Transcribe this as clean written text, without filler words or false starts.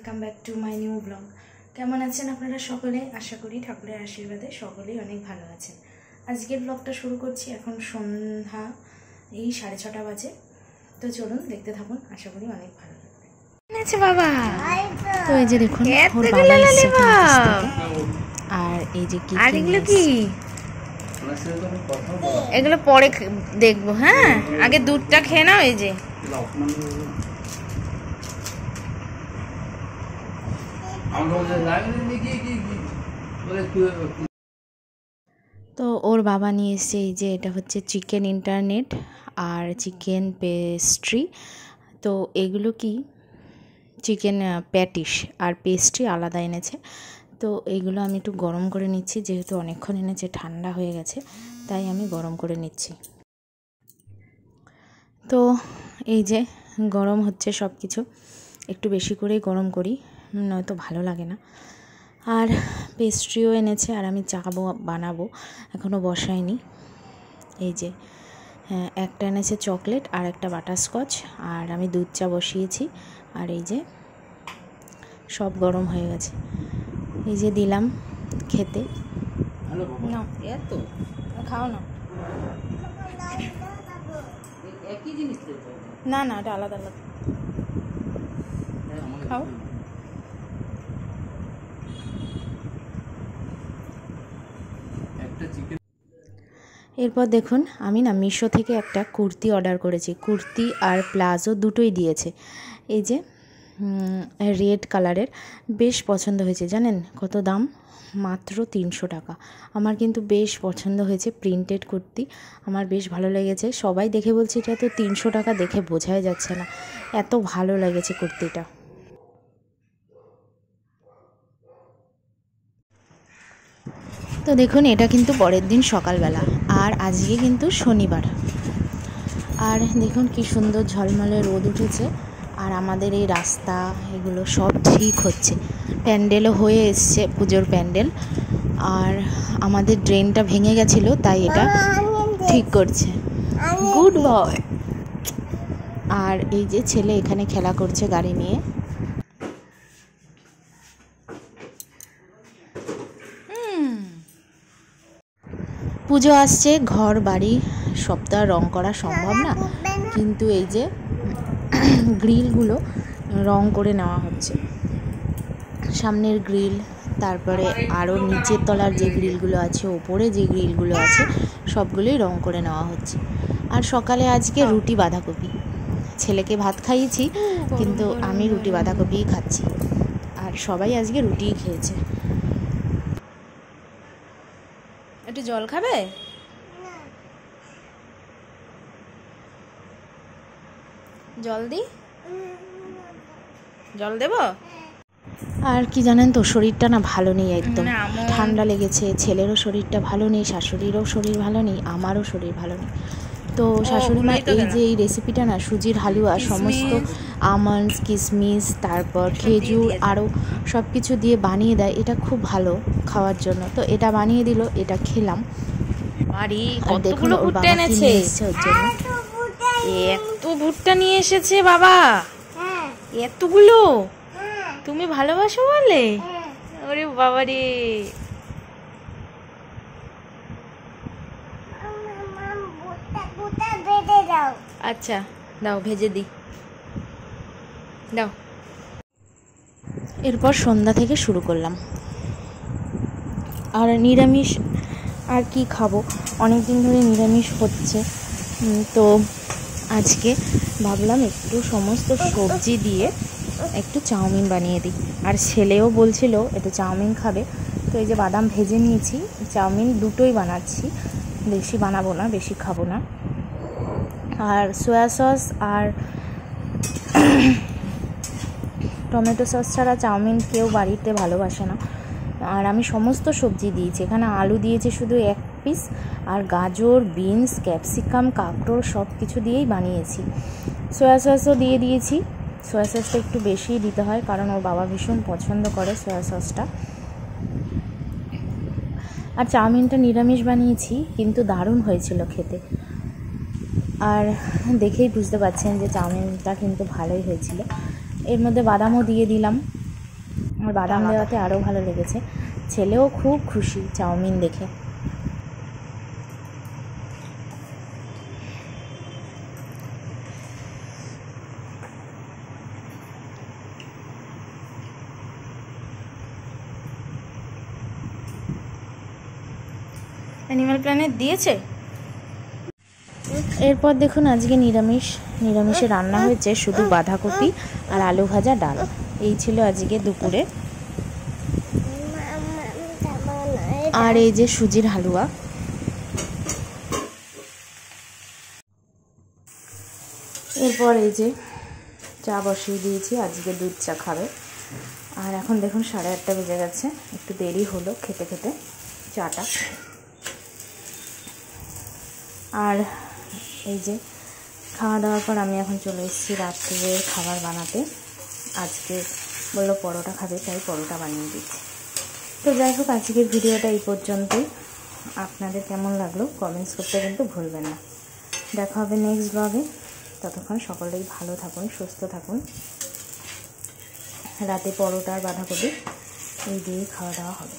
Welcome back to my new blog. কেমন আছেন আপনারা সকলে? আশা করি ঠাকুরের আশীর্বাদে সকলেই অনেক ভালো আছেন। আজকের ব্লগটা শুরু করছি, এখন সন্ধ্যা এই 6:30 বাজে। তো চলুন দেখতে থাকুন, আশা করি অনেক ভালো লাগবে। আচ্ছা বাবা, তো এই যে দেখুন ওর বাবা এসেছে আর এই যে কি আর এগুলো কি, এগুলো পরে দেখবো। হ্যাঁ, আগে দুধটা খেয়ে নাও। এই যে তো ওর বাবা নিয়ে এসছে, এই যে এটা হচ্ছে চিকেন ইন্টারনেট আর চিকেন পেস্ট্রি। তো এগুলো কি চিকেন প্যাটিস আর পেস্ট্রি আলাদা এনেছে। তো এইগুলো আমি একটু গরম করে নিচ্ছি, যেহেতু অনেকক্ষণ এনেছে, ঠান্ডা হয়ে গেছে, তাই আমি গরম করে নিচ্ছি। তো এই যে গরম হচ্ছে সব কিছু, একটু বেশি করেই গরম করি, নয়তো ভালো লাগে না। আর পেস্ট্রিও এনেছে আর আমি চা বানাবো, এখনও বসাইনি। এই যে একটা এনেছে চকলেট আর একটা বাটারস্কচ, আর আমি দুধ চা বসিয়েছি। আর এই যে সব গরম হয়ে গেছে, এই যে দিলাম খেতে। না এত খাও না, একই জিনিস না না, এটা আলাদা আলাদা খাও। এরপর দেখুন আমি না মিশো থেকে একটা কুর্তি অর্ডার করেছি, কুর্তি আর প্লাজো দুটোই দিয়েছে। এই যে রেড কালারের, বেশ পছন্দ হয়েছে। জানেন কত দাম? মাত্র 300 টাকা। আমার কিন্তু বেশ পছন্দ হয়েছে, প্রিন্টেড কুর্তি আমার বেশ ভালো লেগেছে। সবাই দেখে বলছে এটা তো 300 টাকা, দেখে বোঝাই যাচ্ছে না, এত ভালো লেগেছে কুর্তিটা। তো দেখুন এটা কিন্তু পরের দিন সকালবেলা, আর আজকে কিন্তু শনিবার। আর দেখুন কি সুন্দর ঝলমলে রোদ উঠেছে, আর আমাদের এই রাস্তা এগুলো সব ঠিক হচ্ছে, প্যান্ডেলও হয়ে এসছে, পুজোর প্যান্ডেল। আর আমাদের ড্রেনটা ভেঙে গেছিলো, তাই এটা ঠিক করছে। Good boy. আর এই যে ছেলে এখানে খেলা করছে গাড়ি নিয়ে। পুজো আসছে, ঘর বাড়ি সবটা রং করা সম্ভব না, কিন্তু এই যে গ্রিলগুলো রং করে নেওয়া হচ্ছে, সামনের গ্রিল, তারপরে আরও নিচের তলার যে গ্রিলগুলো আছে, ওপরে যে গ্রিলগুলো আছে, সবগুলোই রং করে নেওয়া হচ্ছে। আর সকালে আজকে রুটি বাঁধাকপি, ছেলেকে ভাত খাইয়েছি, কিন্তু আমি রুটি বাঁধাকপিই খাচ্ছি, আর সবাই আজকে রুটিই খেয়েছে। একটু জল খাবে? জল দি, জল দেব? আর কি জানেন তো, শরীরটা না ভালো নেই, একদম ঠান্ডা লেগেছে। ছেলেরও শরীরটা ভালো নেই, শাশুড়িরও শরীর ভালো নেই, আমারও শরীর ভালো নেই। তো শাশুড়ি মা এই যে এই রেসিপিটা না, সুজির হালুয়া, সমস্ত আমন্ডস, কিশমিশ, তারপর খেজুর, আরও সব কিছু দিয়ে বানিয়ে দেয়, এটা খুব ভালো খাওয়ার জন্য। তো এটা বানিয়ে দিল, এটা খেলাম। দেখুন ওর বাবা কি নিয়ে এসেছে ওর জন্য, এত ভুট্টা নিয়ে এসেছে বাবা, এতগুলো তুমি ভালোবাসো বলে? ওরে বাবা রে, আচ্ছা দাও, ভেজে দিই, দাও। এরপর সন্ধ্যা থেকে শুরু করলাম, আর নিরামিষ আর কি খাবো, অনেক দিন ধরে নিরামিষ হচ্ছে। তো আজকে ভাবলাম একটু সমস্ত সবজি দিয়ে একটু চাউমিন বানিয়ে দিই, আর ছেলেও বলছিল একটু চাউমিন খাবে। তো এই যে বাদাম ভেজে নিয়েছি, চাউমিন দুটোই বানাচ্ছি, বেশি বানাবো না, বেশি খাবো না। আর সয়া সস আর টমেটো সস ছাড়া চাউমিন কেউ বাড়িতে ভালোবাসে না। আর আমি সমস্ত সবজি দিয়েছি, এখানে আলু দিয়েছি শুধু 1 পিস, আর গাজর, বিনস, ক্যাপসিকাম, কাঁকরোল সব কিছু দিয়েই বানিয়েছি। সয়া সসও দিয়ে দিয়েছি, সয়া সসটা একটু বেশিই দিতে হয়, কারণ ওর বাবা ভীষণ পছন্দ করে সয়া সসটা। আর চাউমিনটা নিরামিষ বানিয়েছি, কিন্তু দারুণ হয়েছিল খেতে। আর দেখেই বুঝতে পারছেন যে চাউমিনটা কিন্তু ভালোই হয়েছিল। এর মধ্যে বাদামও দিয়ে দিলাম, আর বাদাম দেওয়াতে আরও ভালো লেগেছে। ছেলেও খুব খুশি চাউমিন দেখে। অ্যানিমাল প্ল্যানেট দিয়েছে। এরপর দেখুন আজকে নিরামিষে রান্না হয়েছে শুধু বাঁধাকপি আর আলু ভাজা, ডাল। এই ছিল আজকে দুপুরে। আর এই যে সুজির হালুয়া। এরপর এই যে চা বসিয়ে দিয়েছি, আজকে দুধ চা খাবে। আর এখন দেখুন 8:30 বেজে গেছে, একটু দেরি হলো খেতে খেতে চাটা। আর এই যে খাওয়া দাওয়ার পর আমি এখন চলে এসেছি রাত্রের খাবার বানাতে। আজকে বললো পরোটা খাবে, তাই পরোটা বানিয়ে দিচ্ছি। তো যাই হোক, আজকের ভিডিওটা এই পর্যন্তই। আপনাদের কেমন লাগলো কমেন্টস করতে কিন্তু ভুলবেন না। দেখা হবে নেক্সট ব্লগে। ততক্ষণ সকলেই ভালো থাকুন, সুস্থ থাকুন। রাতে পরোটা আর বাঁধাকপি এই দিয়েই খাওয়া দাওয়া হবে।